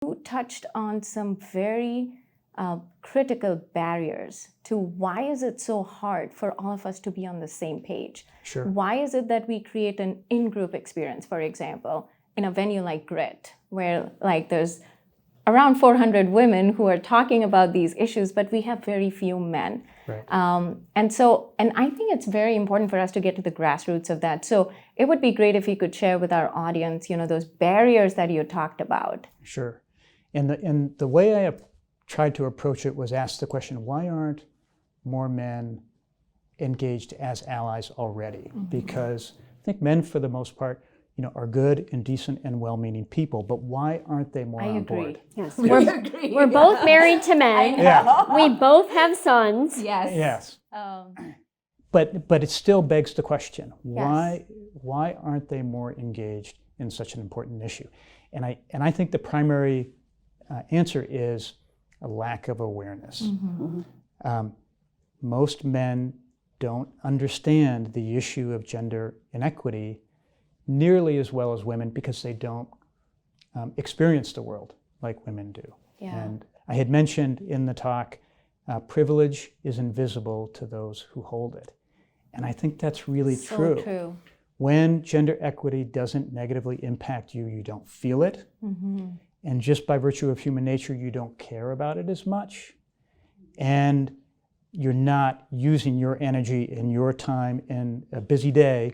You touched on some very critical barriers to why is it so hard for all of us to be on the same page? Sure. Why is it that we create an in-group experience, for example, in a venue like GRIT, where like there's around 400 women who are talking about these issues, but we have very few men. Right. And I think it's very important for us to get to the grassroots of that. So it would be great if you could share with our audience, those barriers that you talked about. Sure. And the way I tried to approach it was ask the question, why aren't more men engaged as allies already? Mm-hmm. Because I think men, for the most part, are good and decent and well-meaning people, but why aren't they more on board? Yes, agree. We're both married to men. Yeah. We both have sons. Yes. Yes. But it still begs the question, yes. why aren't they more engaged in such an important issue? And I think the primary answer is a lack of awareness. Mm-hmm. Most men don't understand the issue of gender inequity nearly as well as women because they don't experience the world like women do. Yeah. And I had mentioned in the talk, privilege is invisible to those who hold it. And I think that's really so true. When gender equity doesn't negatively impact you, you don't feel it. Mm-hmm. And just by virtue of human nature, you don't care about it as much. And you're not using your energy and your time in a busy day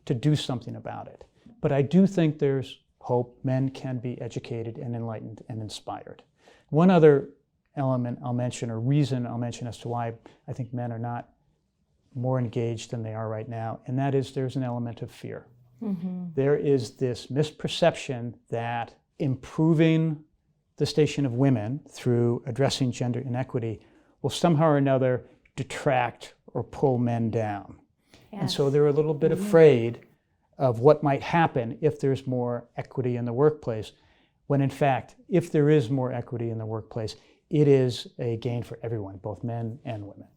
to do something about it. But I do think there's hope. Men can be educated and enlightened and inspired. One other element I'll mention, or reason I'll mention as to why I think men are not more engaged than they are right now, and that is there's an element of fear. Mm-hmm. There is this misperception that improving the station of women through addressing gender inequity will somehow or another detract or pull men down. Yes. And so they're a little bit afraid of what might happen if there's more equity in the workplace, when in fact, if there is more equity in the workplace, it is a gain for everyone, both men and women.